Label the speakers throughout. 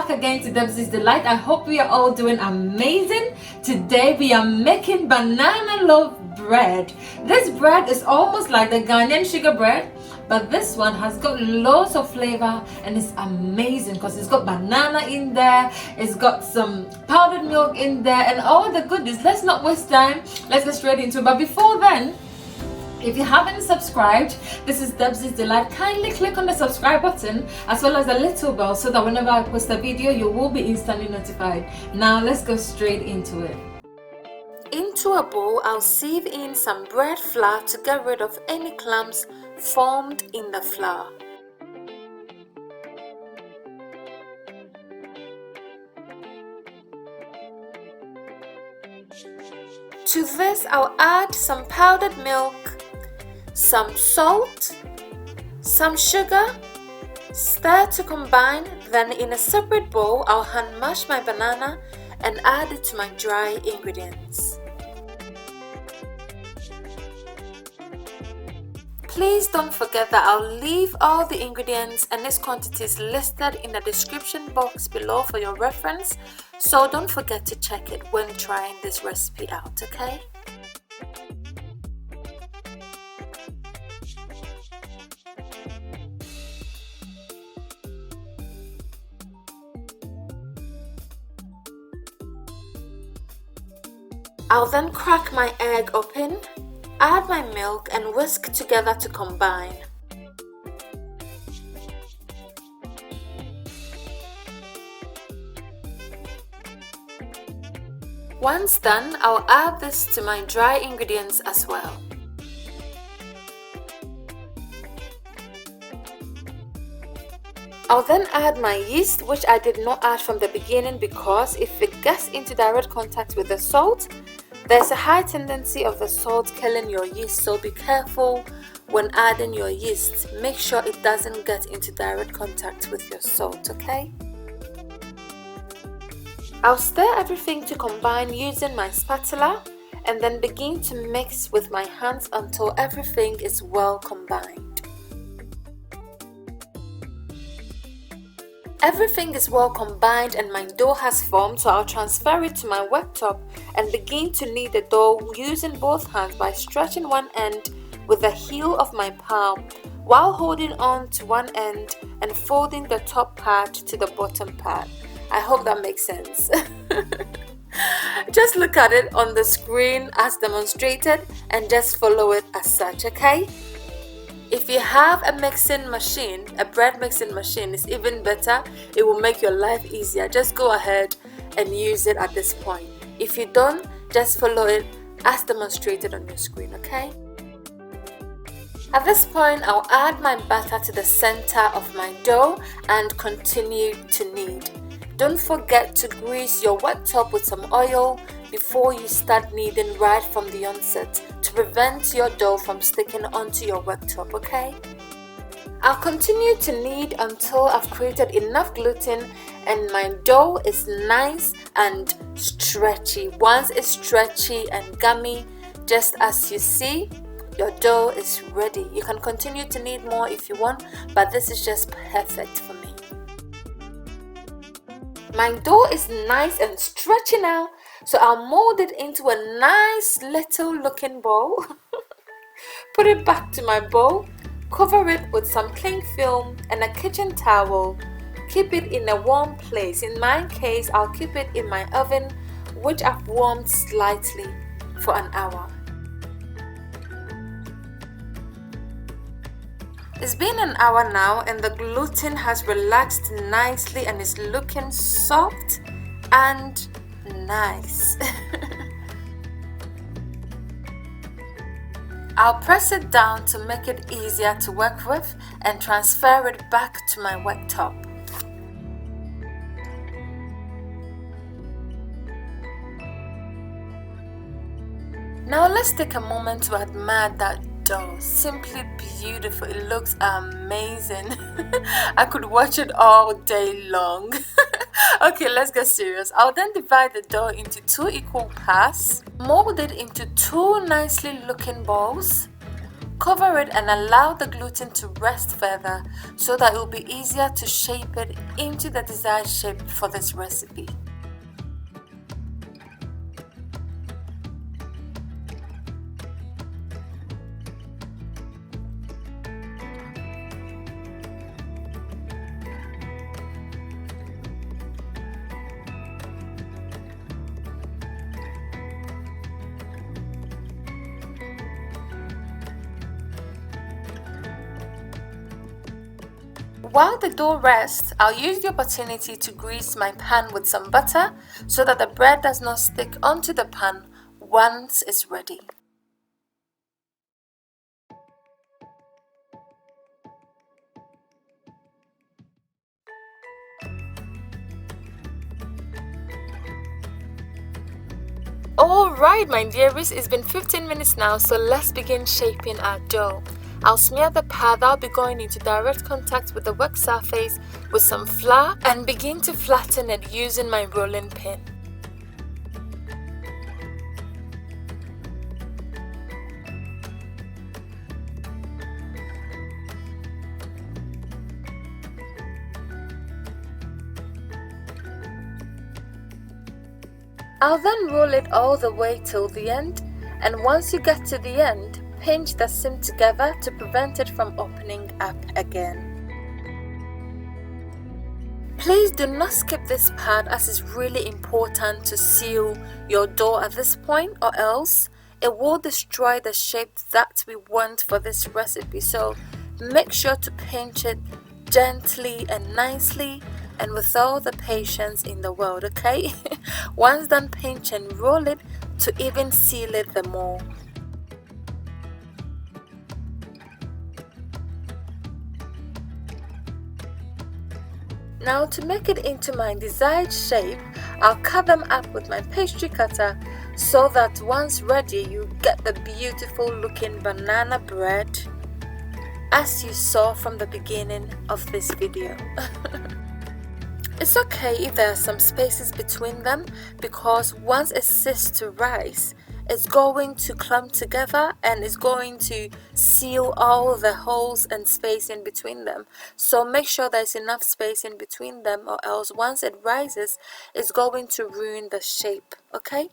Speaker 1: back again to Debzies Delight. I hope we are all doing amazing. Today we are making banana loaf bread. This bread is almost like the Ghanaian sugar bread, but this one has got lots of flavor and it's amazing because it's got banana in there, it's got some powdered milk in there and all the goodies. Let's not waste time, let's get straight into it. But before then, if you haven't subscribed, this is Debzies Delight. Kindly click on the subscribe button as well as the little bell so that whenever I post a video, you will be instantly notified. Now let's go straight into it. Into a bowl, I'll sieve in some bread flour to get rid of any clumps formed in the flour. To this, I'll add some powdered milk, some salt, some sugar, stir to combine. Then in a separate bowl, I'll hand mash my banana and add it to my dry ingredients. Please don't forget that I'll leave all the ingredients and its quantities listed in the description box below for your reference, so don't forget to check it when trying this recipe out, okay? I'll then crack my egg open, add my milk and whisk together to combine. Once done, I'll add this to my dry ingredients as well. I'll then add my yeast, which I did not add from the beginning because if it gets into direct contact with the salt, there's a high tendency of the salt killing your yeast, so be careful when adding your yeast. Make sure it doesn't get into direct contact with your salt, okay? I'll stir everything to combine using my spatula and then begin to mix with my hands until everything is well combined. Everything is well combined and my dough has formed, so I'll transfer it to my worktop and begin to knead the dough using both hands by stretching one end with the heel of my palm while holding on to one end and folding the top part to the bottom part. I hope that makes sense. Just look at it on the screen as demonstrated and just follow it as such, okay? If you have a mixing machine, a bread mixing machine is even better. It will make your life easier. Just go ahead and use it at this point. If you don't, just follow it as demonstrated on your screen, okay? At this point, I'll add my batter to the center of my dough and continue to knead. Don't forget to grease your worktop with some oil before you start kneading right from the onset to prevent your dough from sticking onto your worktop, okay? I'll continue to knead until I've created enough gluten and my dough is nice and stretchy. Once it's stretchy and gummy, just as you see, your dough is ready. You can continue to knead more if you want, but this is just perfect for me. My dough is nice and stretchy now, so I'll mold it into a nice little looking bowl. Put it back to my bowl, cover it with some cling film and a kitchen towel. Keep it in a warm place. In my case, I'll keep it in my oven, which I've warmed slightly for an hour. It's been an hour now and the gluten has relaxed nicely and is looking soft and nice. I'll press it down to make it easier to work with and transfer it back to my worktop. Now let's take a moment to admire that dough. Simply beautiful. It looks amazing. I could watch it all day long. Okay, let's get serious. I'll then divide the dough into 2 equal parts, mold it into 2 nicely looking balls, Cover it and allow the gluten to rest further so that it will be easier to shape it into the desired shape for this recipe. While the dough rests, I'll use the opportunity to grease my pan with some butter so that the bread does not stick onto the pan once it's ready. Alright my dearies, it's been 15 minutes now, so let's begin shaping our dough. I'll smear the pad I'll be going into direct contact with the work surface with some flour and begin to flatten it using my rolling pin. I'll then roll it all the way till the end, and once you get to the end, pinch the seam together to prevent it from opening up again. Please do not skip this part as it's really important to seal your dough at this point, or else it will destroy the shape that we want for this recipe. So make sure to pinch it gently and nicely and with all the patience in the world, okay? Once done, pinch and roll it to even seal it the more. Now to make it into my desired shape, I'll cut them up with my pastry cutter so that once ready you get the beautiful looking banana bread as you saw from the beginning of this video. It's okay if there are some spaces between them, because once it sits to rise, it's going to clump together and it's going to seal all the holes and space in between them. So make sure there's enough space in between them, or else once it rises, it's going to ruin the shape, okay?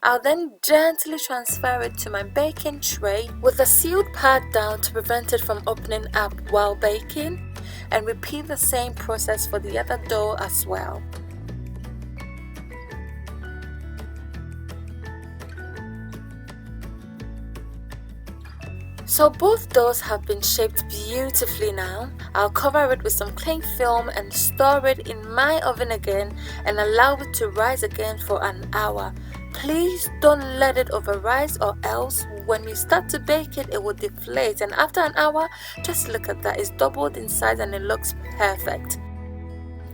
Speaker 1: I'll then gently transfer it to my baking tray with the sealed pad down to prevent it from opening up while baking, and repeat the same process for the other dough as well. So both doughs have been shaped beautifully now. I'll cover it with some cling film and store it in my oven again and allow it to rise again for an hour. Please don't let it over rise, or else when you start to bake it, it will deflate, and after an hour, just look at that, it's doubled in size and it looks perfect.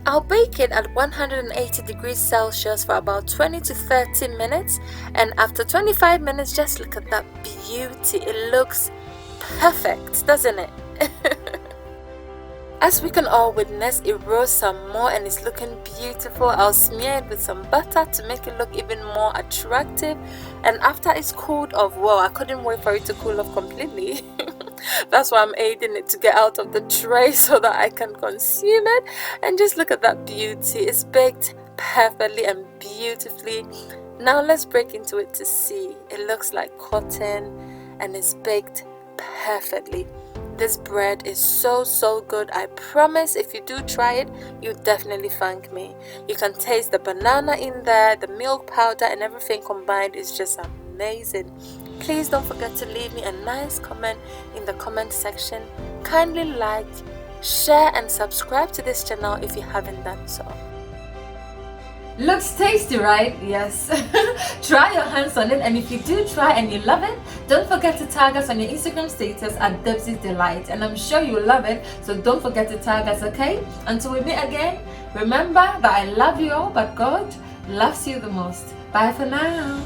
Speaker 1: I'll bake it at 180 degrees Celsius for about 20 to 30 minutes, and after 25 minutes, just look at that beauty. It looks perfect, doesn't it? As we can all witness, it rose some more and it's looking beautiful. I'll smear it with some butter to make it look even more attractive, and after it's cooled off, wow, I couldn't wait for it to cool off completely. That's why I'm aiding it to get out of the tray so that I can consume it. And just look at that beauty. It's baked perfectly and beautifully. Now let's break into it to see. It looks like cotton and it's baked perfectly. This bread is so good. I promise if you do try it, you definitely thank me. You can taste the banana in there, the milk powder, and everything combined is just amazing. Please don't forget to leave me a nice comment in the comment section. Kindly like, share and subscribe to this channel if you haven't done so. Looks tasty, right? Yes. Try your hands on it, and if you do try and you love it, don't forget to tag us on your Instagram status at Debzies Delight, and I'm sure you'll love it, so don't forget to tag us, okay? Until we meet again, remember that I love you all, but God loves you the most. Bye for now.